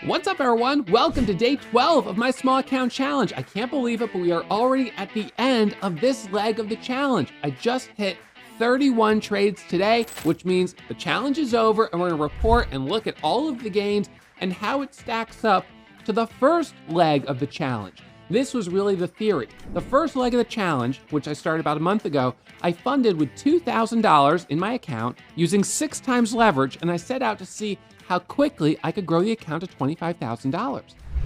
What's up, everyone? Welcome to day 12 of my small account challenge. I can't believe it, but we are already at the end of this leg of the challenge. I just hit 31 trades today, which means the challenge is over and we're gonna report and look at all of the gains and how it stacks up to the first leg of the challenge. This was really the theory. The first leg of the challenge, which I started about a month ago, I funded with $2,000 in my account using 6 times leverage, and I set out to see how quickly I could grow the account to $25,000.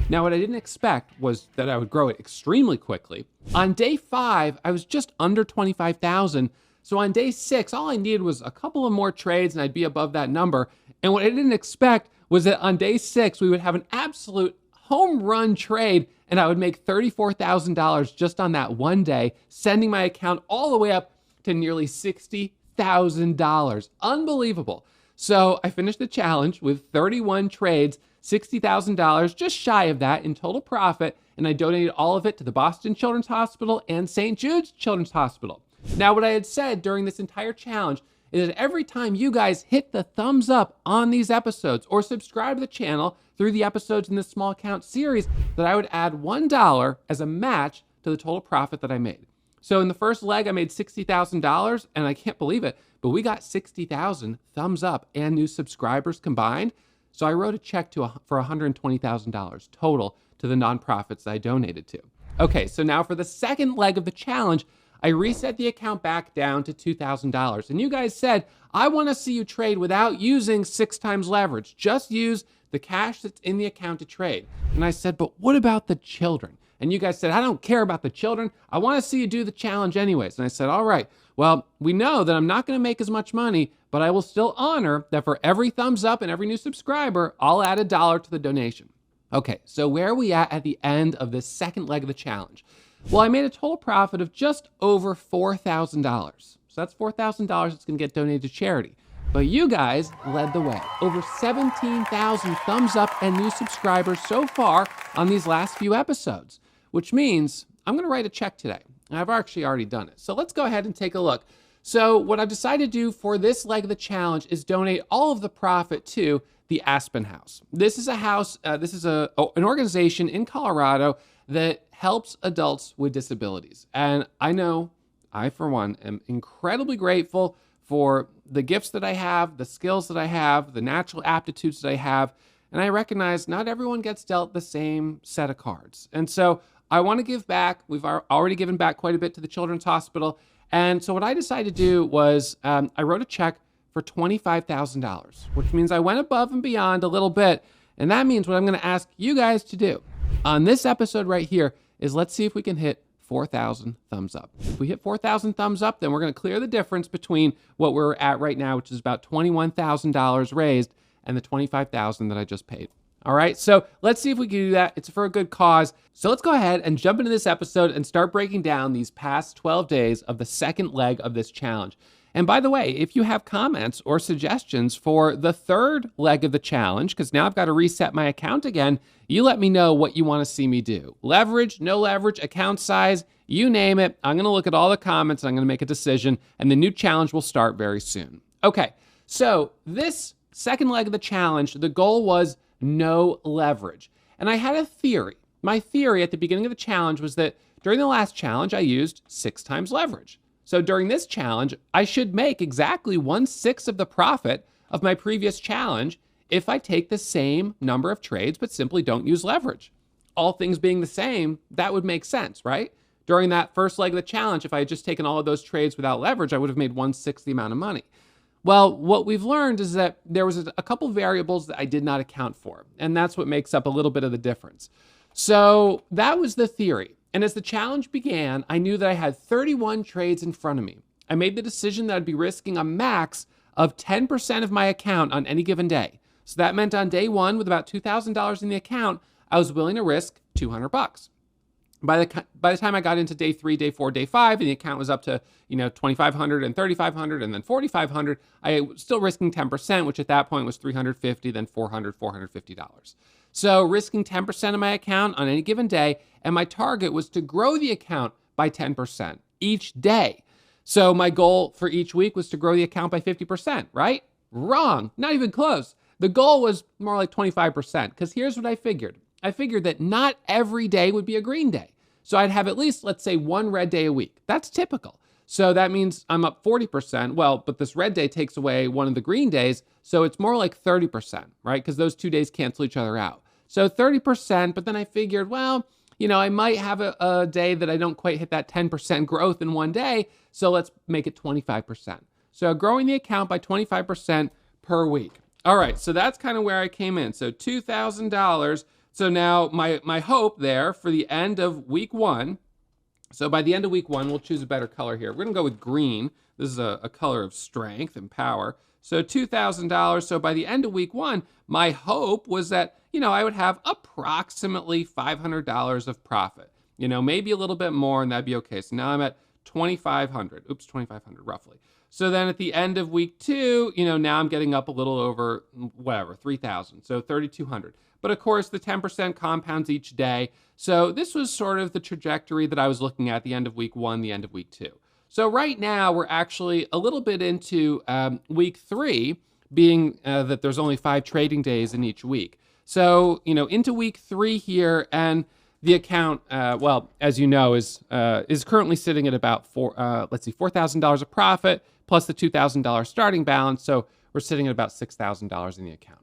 Now, what I didn't expect was that I would grow it extremely quickly. On day 5, I was just under 25,000. So on day 6, all I needed was a couple of more trades and I'd be above that number. And what I didn't expect was that on day 6, we would have an absolute home run trade and I would make $34,000 just on that one day, sending my account all the way up to nearly $60,000. Unbelievable. So I finished the challenge with 31 trades, $60,000, just shy of that in total profit, and I donated all of it to the Boston Children's Hospital and St. Jude's Children's Hospital. Now, what I had said during this entire challenge is that every time you guys hit the thumbs up on these episodes or subscribe to the channel through the episodes in this small account series, that I would add $1 as a match to the total profit that I made. So in the first leg, I made $60,000, and I can't believe it, but we got 60,000 thumbs up and new subscribers combined. So I wrote a check for $120,000 total to the nonprofits that I donated to. Okay, so now for the second leg of the challenge, I reset the account back down to $2,000. And you guys said, I want to see you trade without using 6 times leverage. Just use the cash that's in the account to trade. And I said, but what about the children? And you guys said, I don't care about the children. I want to see you do the challenge anyways. And I said, all right, well, we know that I'm not going to make as much money, but I will still honor that for every thumbs up and every new subscriber, I'll add $1 to the donation. Okay, so where are we at the end of this second leg of the challenge? Well, I made a total profit of just over $4,000. So that's $4,000 that's going to get donated to charity. But you guys led the way. Over 17,000 thumbs up and new subscribers so far on these last few episodes, which means I'm going to write a check today. I've actually already done it. So let's go ahead and take a look. So what I've decided to do for this leg of the challenge is donate all of the profit to the Aspen House. This is a house, this is an organization in Colorado that helps adults with disabilities. And I know I, for one, am incredibly grateful for the gifts that I have, the skills that I have, the natural aptitudes that I have. And I recognize not everyone gets dealt the same set of cards. And so I want to give back. We've already given back quite a bit to the Children's Hospital. And so what I decided to do was I wrote a check for $25,000, which means I went above and beyond a little bit. And that means what I'm going to ask you guys to do on this episode right here is let's see if we can hit 4,000 thumbs up. If we hit 4,000 thumbs up, then we're going to clear the difference between what we're at right now, which is about $21,000 raised, and the $25,000 that I just paid. All right, so let's see if we can do that. It's for a good cause. So let's go ahead and jump into this episode and start breaking down these past 12 days of the second leg of this challenge. And by the way, if you have comments or suggestions for the third leg of the challenge, because now I've got to reset my account again, you let me know what you want to see me do. Leverage, no leverage, account size, you name it. I'm going to look at all the comments and I'm going to make a decision, and the new challenge will start very soon. Okay, so this second leg of the challenge, the goal was no leverage. And I had a theory. My theory at the beginning of the challenge was that during the last challenge, I used 6 times leverage. So during this challenge, I should make exactly 1/6 of the profit of my previous challenge if I take the same number of trades, but simply don't use leverage. All things being the same, that would make sense, right? During that first leg of the challenge, if I had just taken all of those trades without leverage, I would have made 1/6 the amount of money. Well, what we've learned is that there was a couple variables that I did not account for, and that's what makes up a little bit of the difference. So that was the theory. And as the challenge began, I knew that I had 31 trades in front of me. I made the decision that I'd be risking a max of 10% of my account on any given day. So that meant on day 1, with about $2,000 in the account, I was willing to risk $200. By the time I got into day 3, day 4, day 5, and the account was up to, $2,500 and $3,500 and then $4,500, I was still risking 10%, which at that point was $350, then $400, $450. So risking 10% of my account on any given day, and my target was to grow the account by 10% each day. So my goal for each week was to grow the account by 50%, right? Wrong, not even close. The goal was more like 25%, because here's what I figured. I figured that not every day would be a green day. So I'd have at least, let's say, one red day a week. That's typical. So that means I'm up 40%. Well, but this red day takes away one of the green days, so it's more like 30%, right? Because those 2 days cancel each other out. So 30%, but then I figured, well, I might have a day that I don't quite hit that 10% growth in one day, so let's make it 25%. So growing the account by 25% per week. All right, so that's kind of where I came in. So $2,000. So now my hope there for the end of week one, so by the end of week one, we'll choose a better color here. We're gonna go with green. This is a color of strength and power. So $2,000. So by the end of week one, my hope was that, I would have approximately $500 of profit. Maybe a little bit more, and that'd be okay. So now I'm at 2,500. Oops, 2,500 roughly. So then at the end of week two, now I'm getting up a little over, whatever, 3,000. So 3,200. But of course, the 10% compounds each day. So this was sort of the trajectory that I was looking at the end of week one, the end of week two. So right now, we're actually a little bit into week three, being that there's only 5 trading days in each week. So, into week three here, and the account, well, as you know, is currently sitting at about $4,000 of profit plus the $2,000 starting balance. So we're sitting at about $6,000 in the account.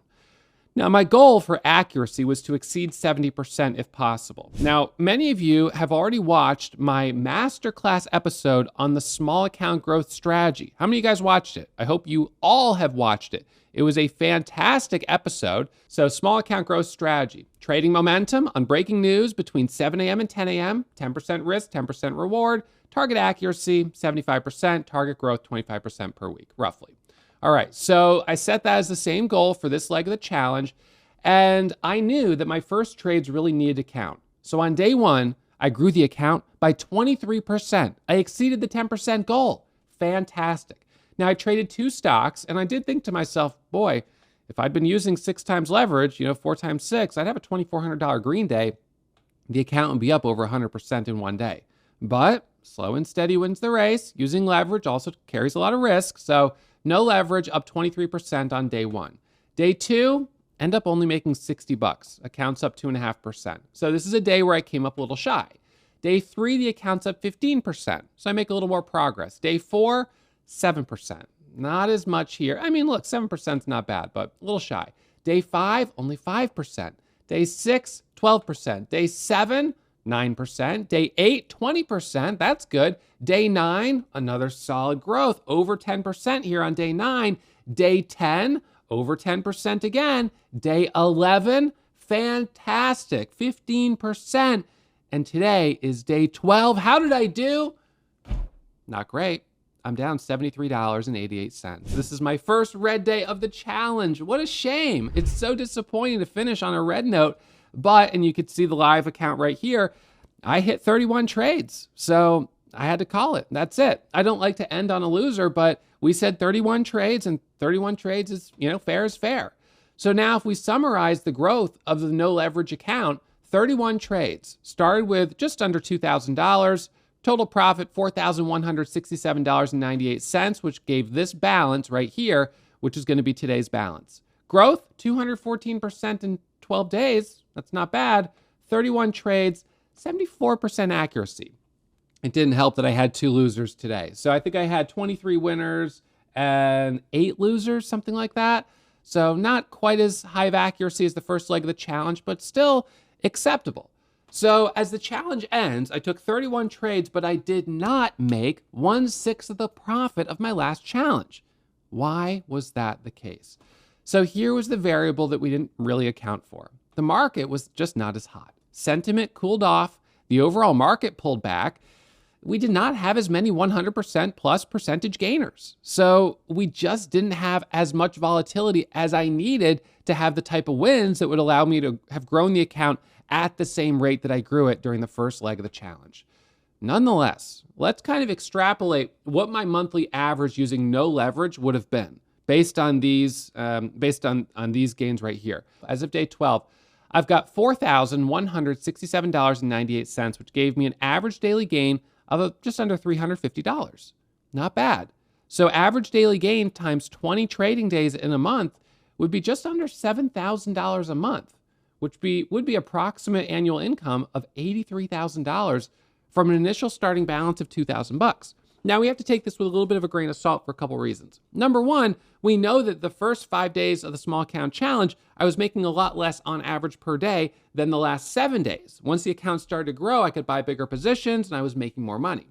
Now, my goal for accuracy was to exceed 70% if possible. Now, many of you have already watched my masterclass episode on the small account growth strategy. How many of you guys watched it? I hope you all have watched it. It was a fantastic episode. So, small account growth strategy, trading momentum on breaking news between 7 a.m. and 10 a.m., 10% risk, 10% reward, target accuracy, 75%, target growth, 25% per week, roughly. All right, so I set that as the same goal for this leg of the challenge, and I knew that my first trades really needed to count. So on day one, I grew the account by 23%. I exceeded the 10% goal. Fantastic. Now, I traded 2 stocks, and I did think to myself, boy, if I'd been using 6 times leverage, 4 times 6, I'd have a $2,400 green day. The account would be up over 100% in one day. But slow and steady wins the race. Using leverage also carries a lot of risk, so no leverage, up 23% on day one. Day two, end up only making $60. Account's up 2.5%. So this is a day where I came up a little shy. Day three, the account's up 15%. So I make a little more progress. Day four, 7%. Not as much here. I mean, look, 7% is not bad, but a little shy. Day five, only 5%. Day six, 12%. Day seven, 9%. Day 8, 20%. That's good. Day 9, another solid growth, over 10% here on day 9. Day 10, over 10% again. Day 11, fantastic, 15%. And today is day 12. How did I do? Not great. I'm down $73.88. This is my first red day of the challenge. What a shame. It's so disappointing to finish on a red note. But, and you could see the live account right here, I hit 31 trades. So I had to call it. That's it. I don't like to end on a loser, but we said 31 trades, and 31 trades is, fair is fair. So now if we summarize the growth of the no leverage account, 31 trades, started with just under $2,000, total profit $4,167.98, which gave this balance right here, which is going to be today's balance. Growth, 214% in 12 days. That's not bad. 31 trades, 74% accuracy. It didn't help that I had 2 losers today. So I think I had 23 winners and 8 losers, something like that. So not quite as high of accuracy as the first leg of the challenge, but still acceptable. So as the challenge ends, I took 31 trades, but I did not make 1/6 of the profit of my last challenge. Why was that the case? So here was the variable that we didn't really account for. The market was just not as hot. Sentiment cooled off. The overall market pulled back. We did not have as many 100% plus percentage gainers. So we just didn't have as much volatility as I needed to have the type of wins that would allow me to have grown the account at the same rate that I grew it during the first leg of the challenge. Nonetheless, let's kind of extrapolate what my monthly average using no leverage would have been based on these gains right here. As of day 12, I've got $4,167.98, which gave me an average daily gain of just under $350. Not bad. So average daily gain times 20 trading days in a month would be just under $7,000 a month, which would be approximate annual income of $83,000 from an initial starting balance of $2,000. Now we have to take this with a little bit of a grain of salt for a couple reasons. Number one, we know that the first 5 days of the small account challenge, I was making a lot less on average per day than the last 7 days. Once the account started to grow, I could buy bigger positions and I was making more money.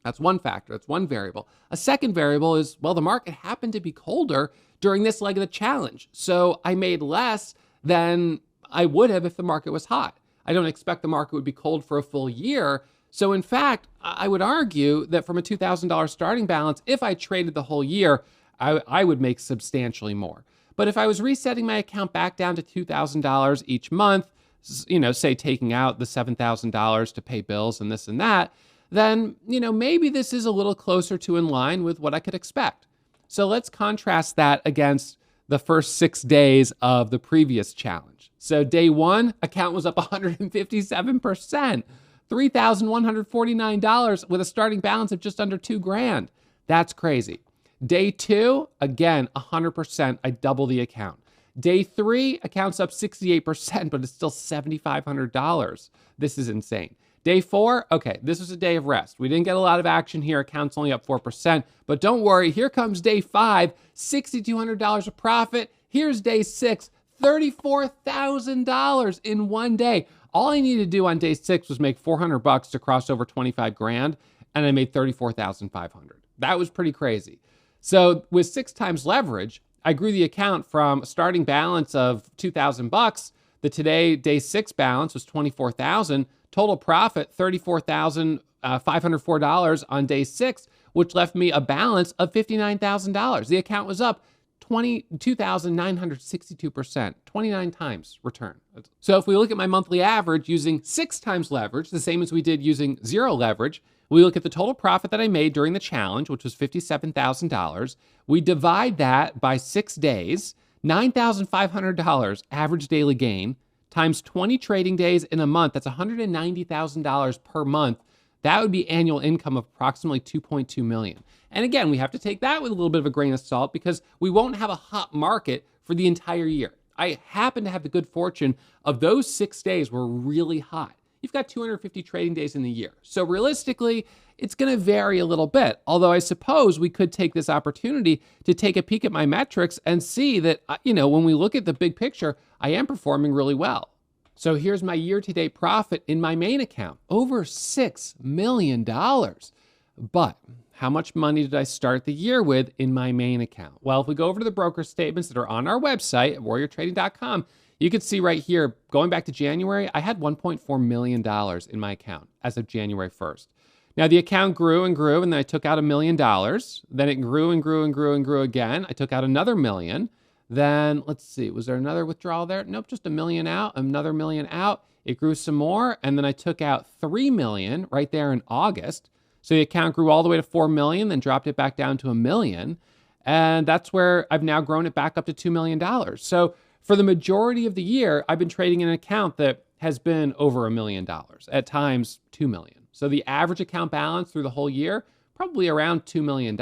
That's one factor, that's one variable. A second variable is, well, the market happened to be colder during this leg of the challenge. So I made less than I would have if the market was hot. I don't expect the market would be cold for a full year. So in fact, I would argue that from a $2,000 starting balance, if I traded the whole year, I would make substantially more. But if I was resetting my account back down to $2,000 each month, say taking out the $7,000 to pay bills and this and that, then, maybe this is a little closer to in line with what I could expect. So let's contrast that against the first 6 days of the previous challenge. So day one, account was up 157%. $3,149 with a starting balance of just under $2,000. That's crazy. Day two, again, 100%, I double the account. Day three, account's up 68%, but it's still $7,500. This is insane. Day four, okay, this was a day of rest. We didn't get a lot of action here. Account's only up 4%, but don't worry, here comes day five, $6,200 of profit. Here's day six, $34,000 in one day. All I needed to do on day six was make $400 to cross over 25 grand, and I made 34,500. That was pretty crazy. So with 6 times leverage, I grew the account from a starting balance of $2,000. The today day six balance was $24,000. Total profit $34,504 on day six, which left me a balance of $59,000. The account was up 22,962%, 29 times return. So if we look at my monthly average using 6 times leverage, the same as we did using 0 leverage, we look at the total profit that I made during the challenge, which was $57,000. We divide that by 6 days, $9,500 average daily gain, times 20 trading days in a month, that's $190,000 per month. That would be annual income of approximately $2.2 million. And again, we have to take that with a little bit of a grain of salt because we won't have a hot market for the entire year. I happen to have the good fortune of those 6 days were really hot. You've got 250 trading days in the year. So realistically, it's going to vary a little bit. Although I suppose we could take this opportunity to take a peek at my metrics and see that, when we look at the big picture, I am performing really well. So here's my year-to-date profit in my main account, over $6 million. But how much money did I start the year with in my main account? Well, if we go over to the broker statements that are on our website at warriortrading.com, you can see right here, going back to January, I had $1.4 million in my account as of January 1st. Now the account grew and grew, and then I took out $1 million. Then it grew and grew and grew and grew again. I took out another $1 million. Then let's see, was there another withdrawal there? Nope, just $1 million out, another $1 million out. It grew some more, and then I took out $3 million right there in August. So the account grew all the way to $4 million, then dropped it back down to $1 million. And that's where I've now grown it back up to $2 million. So for the majority of the year, I've been trading in an account that has been over $1 million, at times $2 million. So the average account balance through the whole year, probably around $2 million.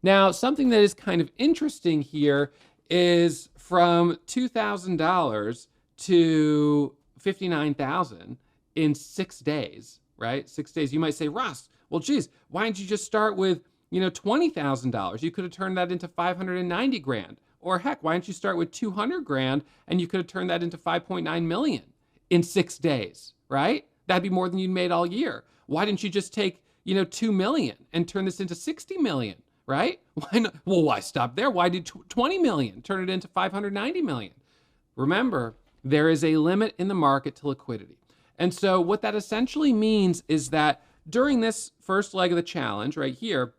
Now, something that is kind of interesting here is from $2,000 to $59,000 in 6 days, right? 6 days. You might say, Russ, well, geez, why didn't you just start with, $20,000? You could have turned that into 590 grand. Or heck, why didn't you start with 200 grand and you could have turned that into 5.9 million in 6 days, right? That'd be more than you'd made all year. Why didn't you just take, 2 million and turn this into 60 million, right? Why not? Well, why stop there? Why did 20 million turn it into 590 million? Remember, there is a limit in the market to liquidity. And so what that essentially means is that during this first leg of the challenge right here,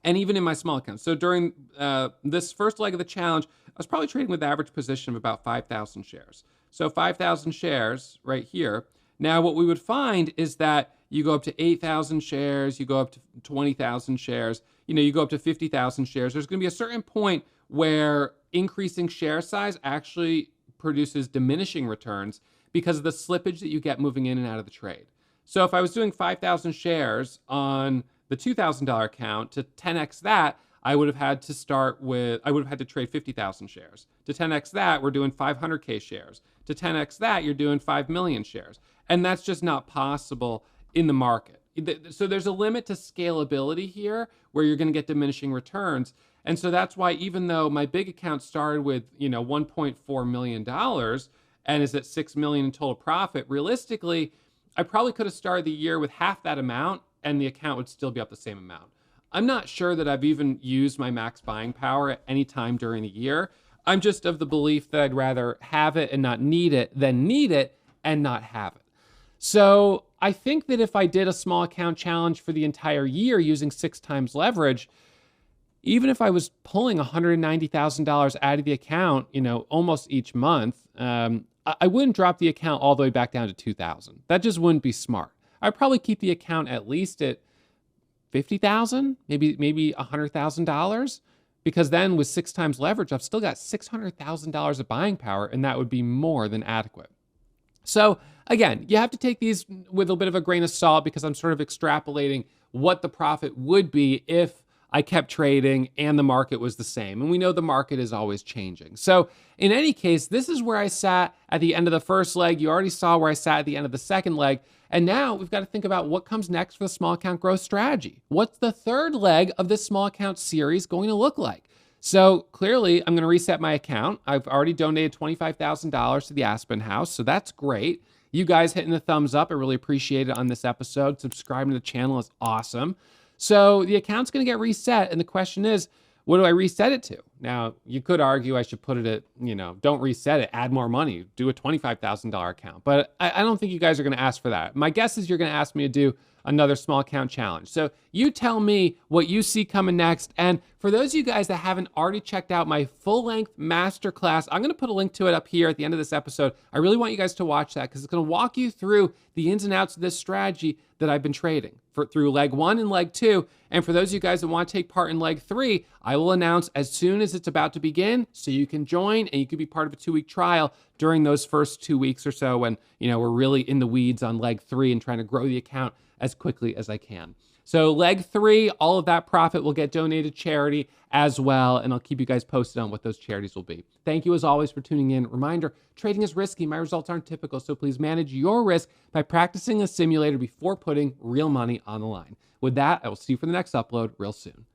and even in my small accounts, so during this first leg of the challenge, I was probably trading with average position of about 5,000 shares. So 5,000 shares right here. Now what we would find is that you go up to 8,000 shares, you go up to 20,000 shares, you go up to 50,000 shares. There's going to be a certain point where increasing share size actually produces diminishing returns because of the slippage that you get moving in and out of the trade. So if I was doing 5,000 shares on the $2,000 account to 10x that, I would have had to trade 50,000 shares. To 10x that, we're doing 500K shares. To 10x that, you're doing 5 million shares. And that's just not possible in the market. So there's a limit to scalability here where you're going to get diminishing returns. And so that's why, even though my big account started with, $1.4 million and is at 6 million in total profit, realistically, I probably could have started the year with half that amount and the account would still be up the same amount. I'm not sure that I've even used my max buying power at any time during the year. I'm just of the belief that I'd rather have it and not need it than need it and not have it. So I think that if I did a small account challenge for the entire year using 6 times leverage, even if I was pulling $190,000 out of the account, almost each month, I wouldn't drop the account all the way back down to 2,000. That just wouldn't be smart. I'd probably keep the account at least at 50,000, maybe $100,000, because then with 6 times leverage, I've still got $600,000 of buying power, and that would be more than adequate. So again, you have to take these with a bit of a grain of salt because I'm sort of extrapolating what the profit would be if I kept trading and the market was the same. And we know the market is always changing. So in any case, this is where I sat at the end of the first leg. You already saw where I sat at the end of the second leg. And now we've got to think about what comes next for the small account growth strategy. What's the third leg of this small account series going to look like? So clearly, I'm going to reset my account. I've already donated $25,000 to the Aspen House, so that's great. You guys hitting the thumbs up, I really appreciate it on this episode. Subscribing to the channel is awesome. So the account's going to get reset, and the question is, what do I reset it to? Now, you could argue I should put it at, don't reset it, add more money, do a $25,000 account. But I don't think you guys are going to ask for that. My guess is you're going to ask me to do another small account challenge. So you tell me what you see coming next. And for those of you guys that haven't already checked out my full-length masterclass, I'm going to put a link to it up here at the end of this episode. I really want you guys to watch that because it's going to walk you through the ins and outs of this strategy that I've been trading through leg 1 and leg 2. And for those of you guys that want to take part in leg 3, I will announce as soon as it's about to begin so you can join and you can be part of a 2-week trial during those first 2 weeks or so when, we're really in the weeds on leg 3 and trying to grow the account as quickly as I can. So leg 3, all of that profit will get donated to charity as well, and I'll keep you guys posted on what those charities will be. Thank you as always for tuning in. Reminder, trading is risky. My results aren't typical, so please manage your risk by practicing a simulator before putting real money on the line. With that, I will see you for the next upload real soon.